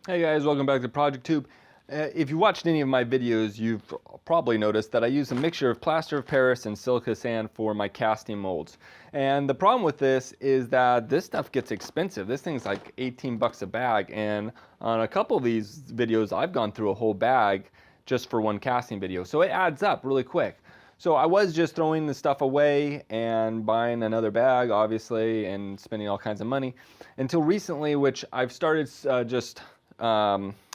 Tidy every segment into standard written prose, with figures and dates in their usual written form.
Hey guys, welcome back to Project Tube. If you watched any of my videos, you've probably noticed that I use a mixture of plaster of Paris and silica sand for my casting molds. And the problem with this is that this stuff gets expensive. This thing's like 18 bucks a bag, and on a couple of these videos I've gone through a whole bag just for one casting video. So it adds up really quick. So I was just throwing the stuff away and buying another bag, obviously, and spending all kinds of money until recently, which I've started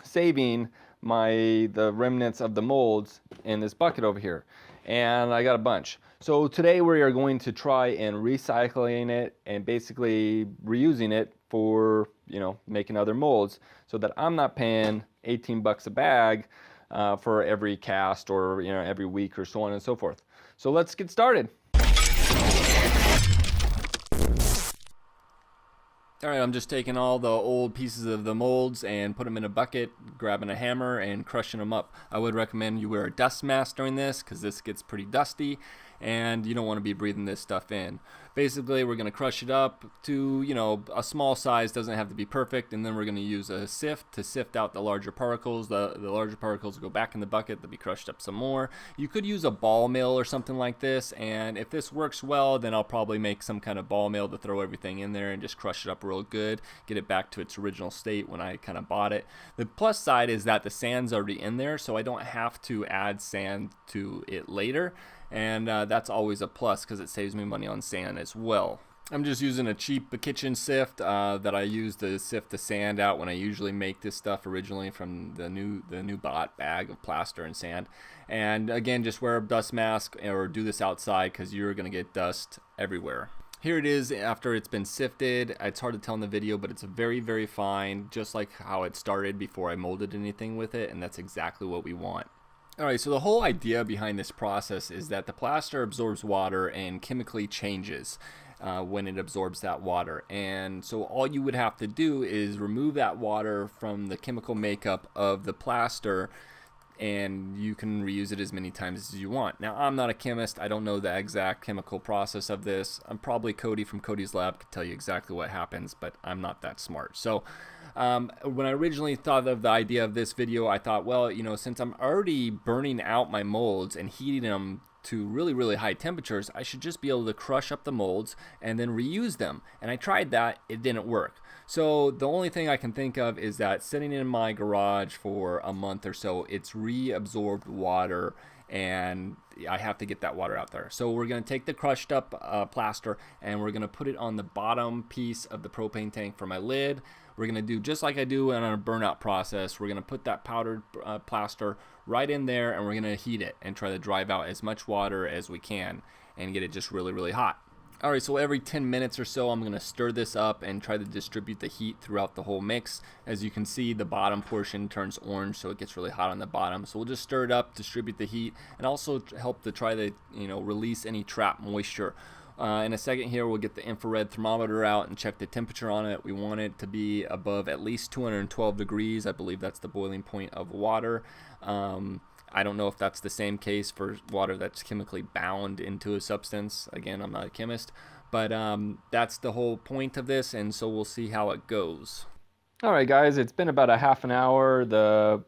saving the remnants of the molds in this bucket over here, and I got a bunch. So today we are going to try and recycling it and basically reusing it for, making other molds, so that I'm not paying 18 bucks a bag for every cast, or every week, or so on and so forth. So let's get started. All right, I'm just taking all the old pieces of the molds and put them in a bucket, grabbing a hammer and crushing them up. I would recommend you wear a dust mask during this, because this gets pretty dusty and you don't want to be breathing this stuff in. Basically, we're going to crush it up to, a small size. Doesn't have to be perfect, and then we're going to use a sift to sift out the larger particles. The larger particles go back in the bucket. They'll be crushed up some more. You could use a ball mill or something like this, and if this works well, then I'll probably make some kind of ball mill to throw everything in there and just crush it up real good, get it back to its original state when I kind of bought it. The plus side is that the sand's already in there, so I don't have to add sand to it later, and that's always a plus because it saves me money on sand as well. I'm just using a cheap kitchen sift that I use to sift the sand out when I usually make this stuff originally from the new bought bag of plaster and sand. And again, just wear a dust mask or do this outside, because you're going to get dust everywhere. Here it is after it's been sifted. It's hard to tell in the video, but it's very, very fine, just like how it started before I molded anything with it, and that's exactly what we want. Alright, so the whole idea behind this process is that the plaster absorbs water and chemically changes when it absorbs that water. And so all you would have to do is remove that water from the chemical makeup of the plaster, and you can reuse it as many times as you want. Now, I'm not a chemist. I don't know the exact chemical process of this. I'm probably Cody from Cody's Lab could tell you exactly what happens, but I'm not that smart. So when I originally thought of the idea of this video, I thought, well, since I'm already burning out my molds and heating them to really, really high temperatures, I should just be able to crush up the molds and then reuse them. And I tried that. It didn't work. So the only thing I can think of is that sitting in my garage for a month or so, it's reabsorbed water, and I have to get that water out there. So we're going to take the crushed up plaster, and we're going to put it on the bottom piece of the propane tank for my lid. We're going to do just like I do in a burnout process. We're going to put that powdered plaster right in there, and we're going to heat it and try to drive out as much water as we can and get it just really, really hot. Alright, so every 10 minutes or so I'm going to stir this up and try to distribute the heat throughout the whole mix. As you can see, the bottom portion turns orange, so it gets really hot on the bottom. So we'll just stir it up, distribute the heat, and also help to try to release any trapped moisture. In a second here, we'll get the infrared thermometer out and check the temperature on it. We want it to be above at least 212 degrees. I believe that's the boiling point of water. I don't know if that's the same case for water that's chemically bound into a substance. Again, I'm not a chemist, but that's the whole point of this, and so we'll see how it goes. All right, guys, it's been about a half an hour. The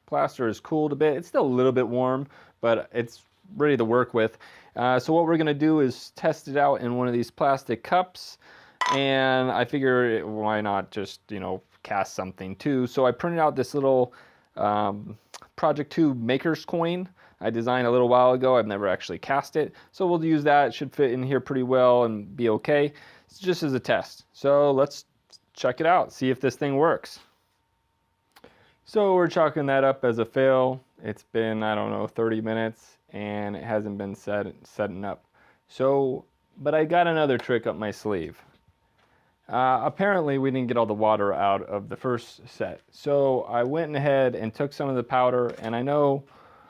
plaster is cooled a bit. It's still a little bit warm, but it's ready to work with. So what we're going to do is test it out in one of these plastic cups, and I figure why not just, cast something too. So I printed out this little Project Tube Maker's Coin I designed a little while ago. I've never actually cast it, so we'll use that. It should fit in here pretty well and be okay. It's just as a test. So let's check it out, see if this thing works. So we're chalking that up as a fail. It's been, I don't know, 30 minutes, and it hasn't been setting up. So, but I got another trick up my sleeve. Apparently we didn't get all the water out of the first set. So I went ahead and took some of the powder, and I know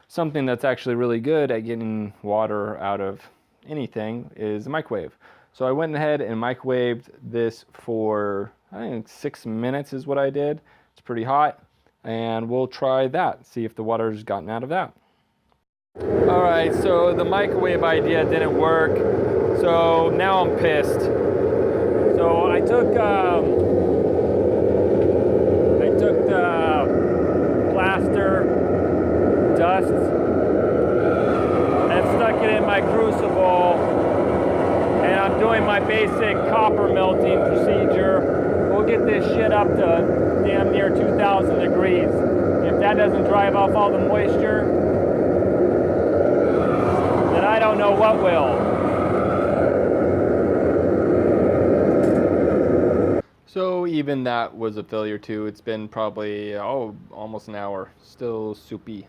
something that's actually really good at getting water out of anything is a microwave. So I went ahead and microwaved this for, I think 6 minutes is what I did. It's pretty hot, and we'll try that, see if the water's gotten out of that. All right, so the microwave idea didn't work, so now I'm pissed. So I took the water melting procedure. We'll get this shit up to damn near 2,000 degrees. If that doesn't drive off all the moisture, then I don't know what will. So even that was a failure too. It's been probably, almost an hour. Still soupy.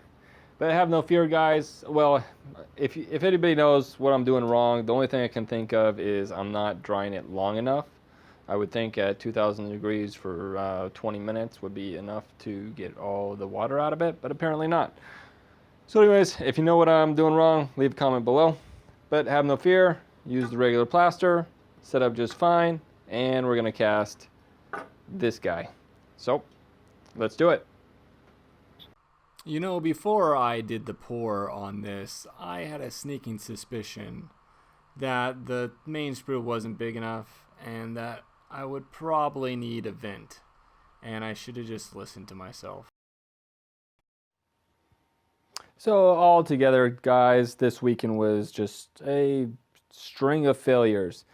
But have no fear, guys. Well, if anybody knows what I'm doing wrong, the only thing I can think of is I'm not drying it long enough. I would think at 2,000 degrees for 20 minutes would be enough to get all the water out of it, but apparently not. So anyways, if you know what I'm doing wrong, leave a comment below. But have no fear, use the regular plaster, set up just fine, and we're gonna cast this guy. So, let's do it. You know, before I did the pour on this, I had a sneaking suspicion that the main sprue wasn't big enough and that I would probably need a vent, and I should have just listened to myself. So all together, guys, this weekend was just a string of failures.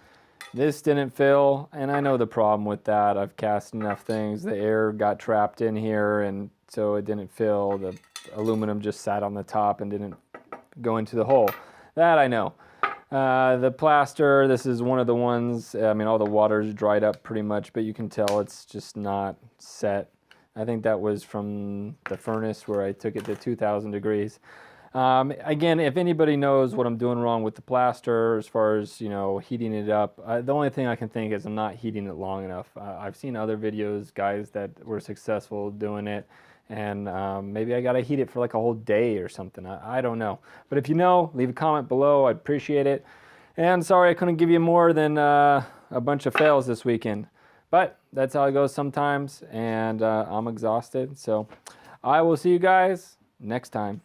This didn't fill, and I know the problem with that. I've cast enough things. The air got trapped in here, and so it didn't fill. The aluminum just sat on the top and didn't go into the hole. That I know. The plaster, this is one of the ones, I mean, all the water's dried up pretty much, but you can tell it's just not set. I think that was from the furnace where I took it to 2,000 degrees. Again, if anybody knows what I'm doing wrong with the plaster as far as, you know, heating it up, the only thing I can think is I'm not heating it long enough. I've seen other videos, guys that were successful doing it, and maybe I gotta heat it for like a whole day or something. I don't know. But if you know, leave a comment below. I'd appreciate it. And sorry I couldn't give you more than a bunch of fails this weekend. But that's how it goes sometimes, and I'm exhausted. So I will see you guys next time.